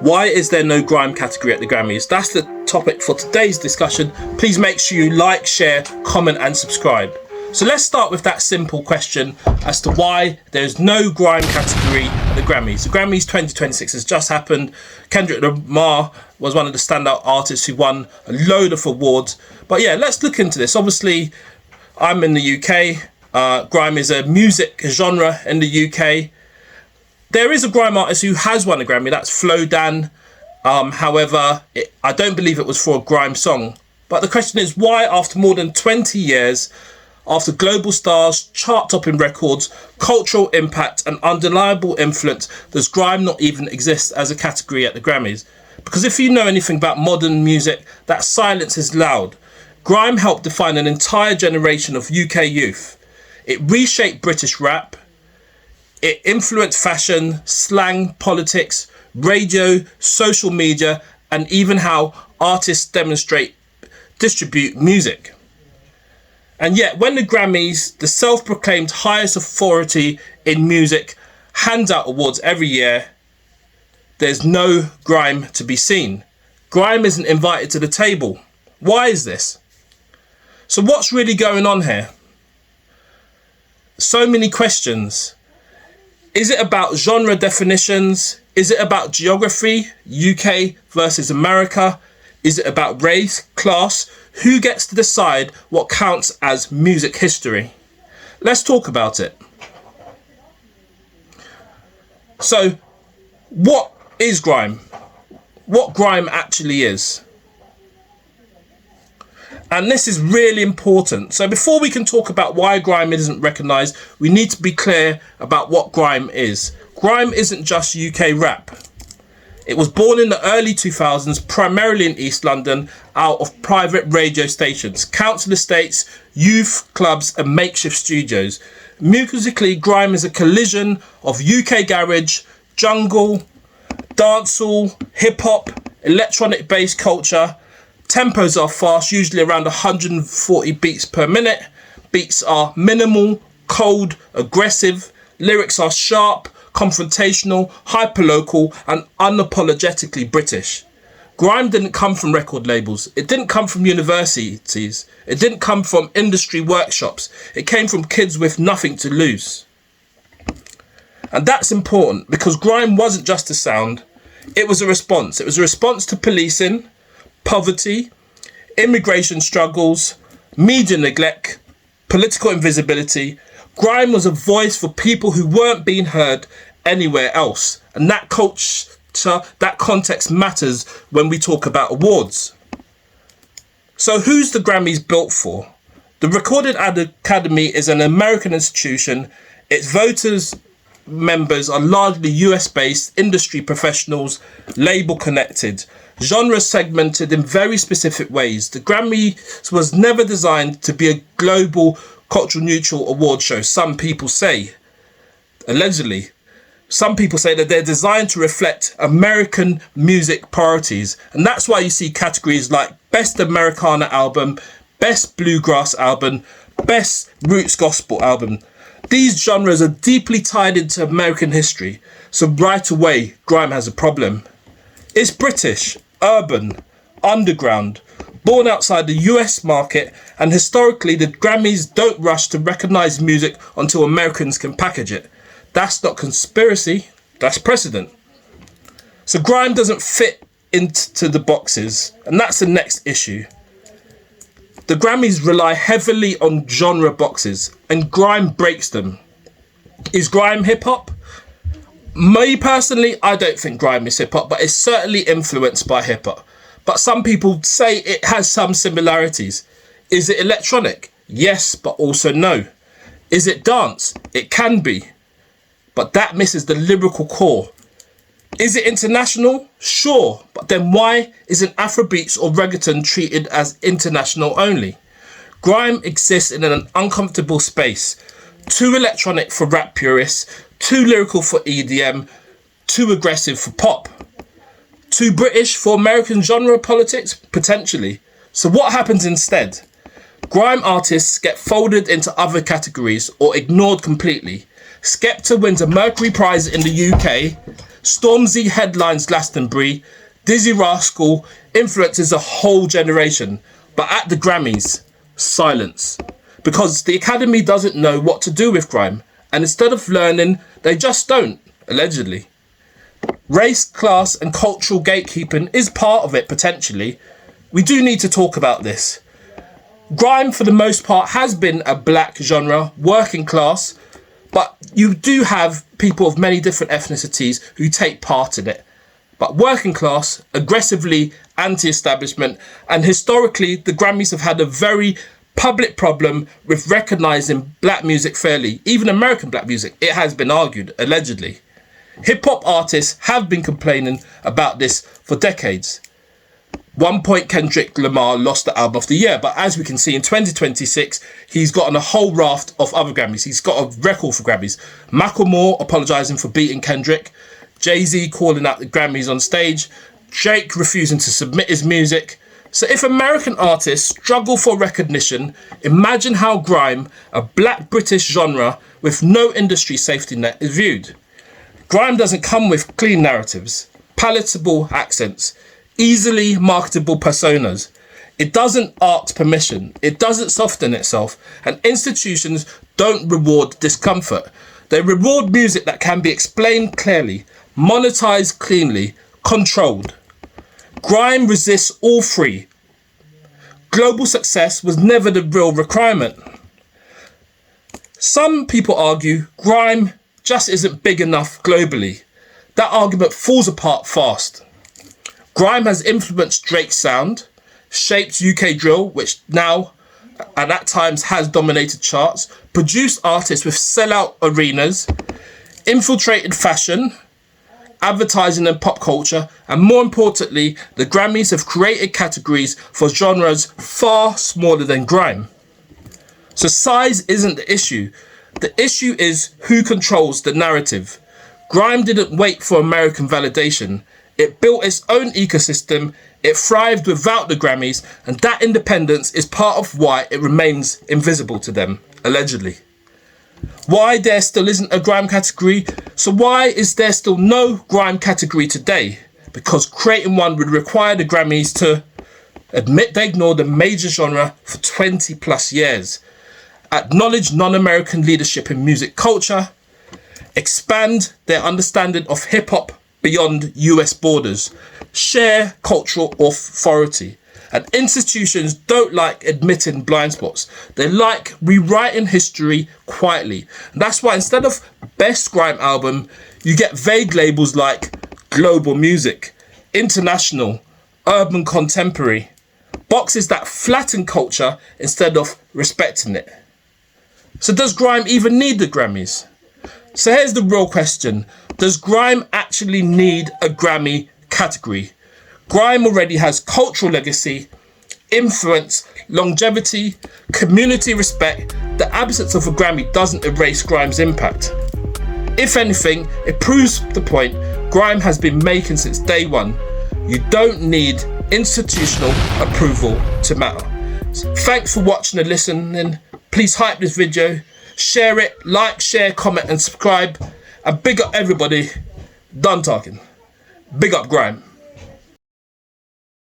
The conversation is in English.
Why is there no grime category at the Grammys? That's the topic for today's discussion. Please make sure you like, share, comment and subscribe. So let's start with that simple question as to why there's no grime category at the Grammys. The Grammys 2026 has just happened. Kendrick Lamar was one of the standout artists who won a load of awards. But yeah, let's look into this. Obviously, I'm in the UK. Grime is a music genre in the UK. There is a grime artist who has won a Grammy. That's Flo Dan. However, I don't believe it was for a grime song. But the question is, why after more than 20 years, after global stars, chart-topping records, cultural impact and undeniable influence, does grime not even exist as a category at the Grammys? Because if you know anything about modern music, that silence is loud. Grime helped define an entire generation of UK youth. It reshaped British rap. It influenced fashion, slang, politics, radio, social media, and even how artists distribute music. And yet, when the Grammys, the self-proclaimed highest authority in music, hands out awards every year, there's no grime to be seen. Grime isn't invited to the table. Why is this? So what's really going on here? So many questions. Is it about genre definitions? Is it about geography, UK versus America? Is it about race, class? Who gets to decide what counts as music history? Let's talk about it. So, what is grime? What grime actually is? And this is really important. So before we can talk about why grime isn't recognised, we need to be clear about what grime is. Grime isn't just UK rap. It was born in the early 2000s, primarily in East London, out of private radio stations, council estates, youth clubs and makeshift studios. Musically, grime is a collision of UK garage, jungle, dancehall, hip-hop, electronic-based culture. Tempos are fast, usually around 140 beats per minute. Beats are minimal, cold, aggressive. Lyrics are sharp, confrontational, hyperlocal and unapologetically British. Grime didn't come from record labels. It didn't come from universities. It didn't come from industry workshops. It came from kids with nothing to lose. And that's important because grime wasn't just a sound. It was a response. It was a response to policing, poverty, immigration struggles, media neglect, political invisibility. Grime was a voice for people who weren't being heard anywhere else. And that culture, that context matters when we talk about awards. So who's the Grammys built for? The Recording Academy is an American institution. Its voters members are largely US-based industry professionals, label connected, genre segmented in very specific ways. The Grammys was never designed to be a global cultural neutral award show. Some people say, allegedly, some people say that they're designed to reflect American music priorities. And that's why you see categories like Best Americana Album, Best Bluegrass Album, Best Roots Gospel Album. These genres are deeply tied into American history. So right away, grime has a problem. It's British, urban, underground, born outside the US market, and historically the Grammys don't rush to recognise music until Americans can package it. That's not conspiracy, that's precedent. So grime doesn't fit into the boxes, and that's the next issue. The Grammys rely heavily on genre boxes, and grime breaks them. Is grime hip-hop? Me personally, I don't think grime is hip-hop, but it's certainly influenced by hip-hop. But some people say it has some similarities. Is it electronic? Yes, but also no. Is it dance? It can be. But that misses the lyrical core. Is it international? Sure, but then why isn't Afrobeats or reggaeton treated as international only? Grime exists in an uncomfortable space. Too electronic for rap purists, too lyrical for EDM, too aggressive for pop. Too British for American genre politics? Potentially. So what happens instead? Grime artists get folded into other categories or ignored completely. Skepta wins a Mercury Prize in the UK. Stormzy headlines Glastonbury. Dizzee Rascal influences a whole generation. But at the Grammys, silence. Because the Academy doesn't know what to do with grime. And instead of learning, they just don't, allegedly. Race, class and cultural gatekeeping is part of it, potentially. We do need to talk about this. Grime, for the most part, has been a black genre, working class, but you do have people of many different ethnicities who take part in it. But working class, aggressively anti-establishment, and historically, the Grammys have had a very public problem with recognising black music fairly. Even American black music, it has been argued, allegedly. Hip-hop artists have been complaining about this for decades. One point, Kendrick Lamar lost the Album of the Year, but as we can see in 2026, he's gotten a whole raft of other Grammys. He's got a record for Grammys. Macklemore apologising for beating Kendrick. Jay-Z calling out the Grammys on stage. Drake refusing to submit his music. So if American artists struggle for recognition, imagine how grime, a black British genre with no industry safety net, is viewed. Grime doesn't come with clean narratives, palatable accents, easily marketable personas. It doesn't ask permission. It doesn't soften itself. And institutions don't reward discomfort. They reward music that can be explained clearly, monetized cleanly, controlled. Grime resists all three. Global success was never the real requirement. Some people argue grime just isn't big enough globally. That argument falls apart fast. Grime has influenced Drake's sound, shaped UK drill, which now and at times has dominated charts, produced artists with sellout arenas, infiltrated fashion, advertising and pop culture, and more importantly, the Grammys have created categories for genres far smaller than grime. So size isn't the issue. The issue is who controls the narrative. Grime didn't wait for American validation. It built its own ecosystem, it thrived without the Grammys, and that independence is part of why it remains invisible to them, allegedly. Why there still isn't a grime category? So why is there still no grime category today? Because creating one would require the Grammys to admit they ignored the major genre for 20 plus years, acknowledge non-American leadership in music culture, expand their understanding of hip-hop beyond US borders, share cultural authority. And institutions don't like admitting blind spots. They like rewriting history quietly. And that's why instead of best grime album, you get vague labels like global music, international, urban contemporary, boxes that flatten culture instead of respecting it. So does grime even need the Grammys? So here's the real question. Does grime actually need a Grammy category? Grime already has cultural legacy, influence, longevity, community respect. The absence of a Grammy doesn't erase grime's impact. If anything, it proves the point grime has been making since day one. You don't need institutional approval to matter. So thanks for watching and listening. Please hype this video, share it, like, share, comment and subscribe. And big up everybody. Done talking. Big up grime.